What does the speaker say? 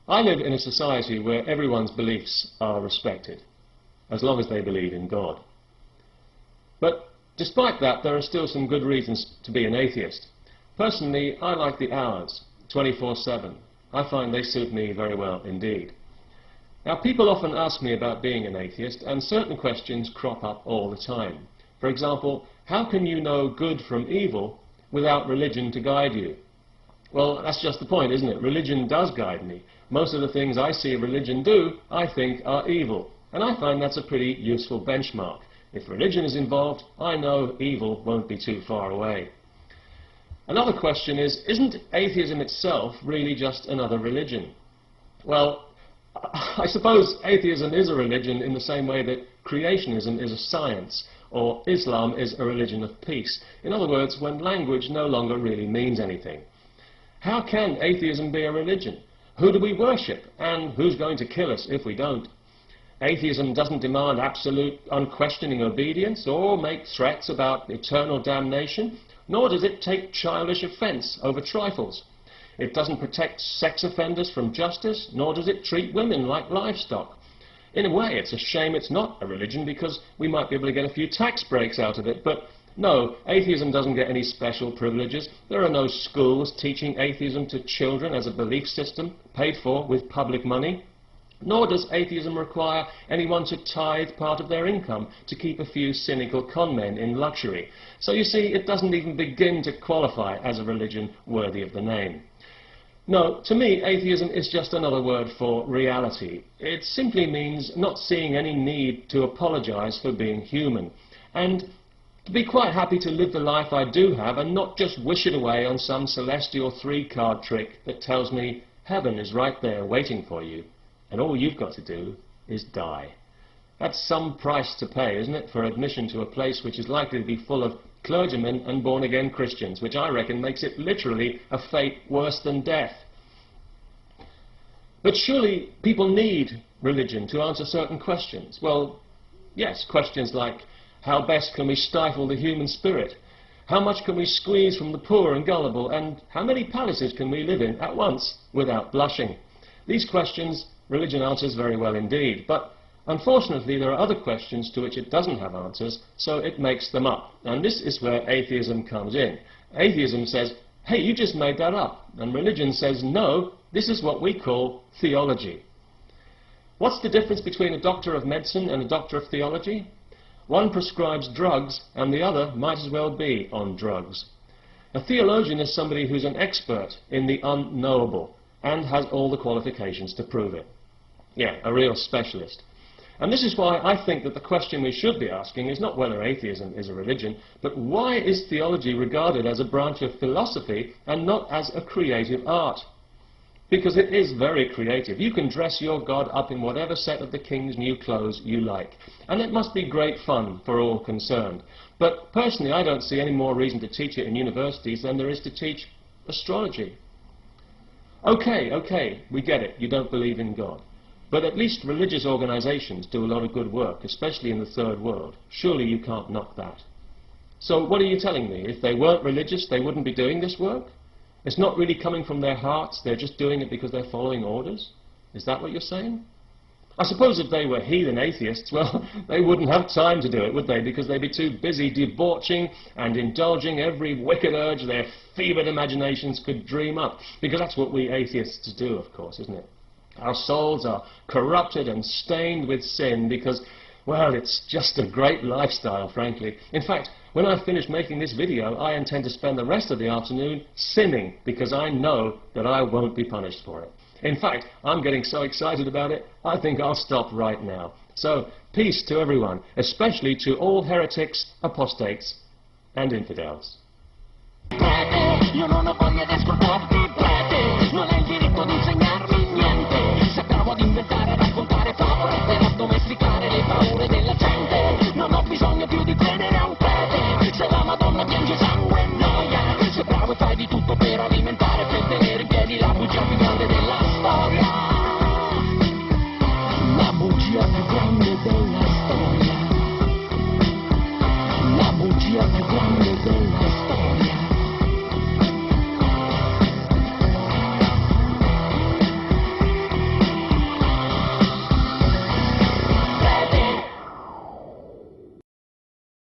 I live in a society where everyone's beliefs are respected, as long as they believe in God. But despite that, there are still some good reasons to be an atheist. Personally, I like the hours, 24/7. I find they suit me very well indeed. Now, people often ask me about being an atheist, and certain questions crop up all the time. For example, how can you know good from evil without religion to guide you? Well, that's just the point, isn't it? Religion does guide me. Most of the things I see religion do, I think are evil. And I find that's a pretty useful benchmark. If religion is involved, I know evil won't be too far away. Another question is, isn't atheism itself really just another religion? Well, I suppose atheism is a religion in the same way that creationism is a science, or Islam is a religion of peace. In other words, when language no longer really means anything. How can atheism be a religion? Who do we worship? And who's going to kill us if we don't? Atheism doesn't demand absolute, unquestioning obedience or make threats about eternal damnation, nor does it take childish offence over trifles. It doesn't protect sex offenders from justice, nor does it treat women like livestock. In a way, it's a shame it's not a religion, because we might be able to get a few tax breaks out of it, but no, atheism doesn't get any special privileges. There are no schools teaching atheism to children as a belief system, paid for with public money. Nor does atheism require anyone to tithe part of their income to keep a few cynical conmen in luxury. So you see, it doesn't even begin to qualify as a religion worthy of the name. No, to me, atheism is just another word for reality. It simply means not seeing any need to apologize for being human, and to be quite happy to live the life I do have and not just wish it away on some celestial three-card trick that tells me heaven is right there waiting for you, and all you've got to do is die. That's some price to pay, isn't it, for admission to a place which is likely to be full of clergymen and born-again Christians, which I reckon makes it literally a fate worse than death. But surely people need religion to answer certain questions. Well, yes, questions like, how best can we stifle the human spirit? How much can we squeeze from the poor and gullible? And how many palaces can we live in at once without blushing? These questions religion answers very well indeed, but unfortunately there are other questions to which it doesn't have answers, so it makes them up. And this is where atheism comes in. Atheism says, hey, you just made that up. And religion says, no, this is what we call theology. What's the difference between a doctor of medicine and a doctor of theology? One prescribes drugs, and the other might as well be on drugs. A theologian is somebody who's an expert in the unknowable and has all the qualifications to prove it. Yeah, a real specialist. And this is why I think that the question we should be asking is not whether atheism is a religion, but why is theology regarded as a branch of philosophy and not as a creative art? Because it is very creative. You can dress your God up in whatever set of the king's new clothes you like. And it must be great fun for all concerned. But personally, I don't see any more reason to teach it in universities than there is to teach astrology. Okay, we get it. You don't believe in God. But at least religious organizations do a lot of good work, especially in the third world. Surely you can't knock that. So what are you telling me? If they weren't religious, they wouldn't be doing this work? It's not really coming from their hearts, they're just doing it because they're following orders? Is that what you're saying? I suppose if they were heathen atheists, well, they wouldn't have time to do it, would they? Because they'd be too busy debauching and indulging every wicked urge their fevered imaginations could dream up. Because that's what we atheists do, of course, isn't it? Our souls are corrupted and stained with sin because, well, it's just a great lifestyle, frankly. In fact, when I finish making this video, I intend to spend the rest of the afternoon sinning, because I know that I won't be punished for it. In fact, I'm getting so excited about it, I think I'll stop right now. So, peace to everyone, especially to all heretics, apostates, and infidels. Io non ho voglia di ascoltarti, prete, non hai il diritto di insegnarmi niente. Se provo ad inventare, raccontare favole per addomesticare le paure della gente, non ho bisogno più di credere a un prete. Se la Madonna piange sangue e noia, se bravo e fai di tutto per alimentare, per tenere in piedi la bugia più grande della storia. La bugia più grande della storia. La bugia più grande della storia.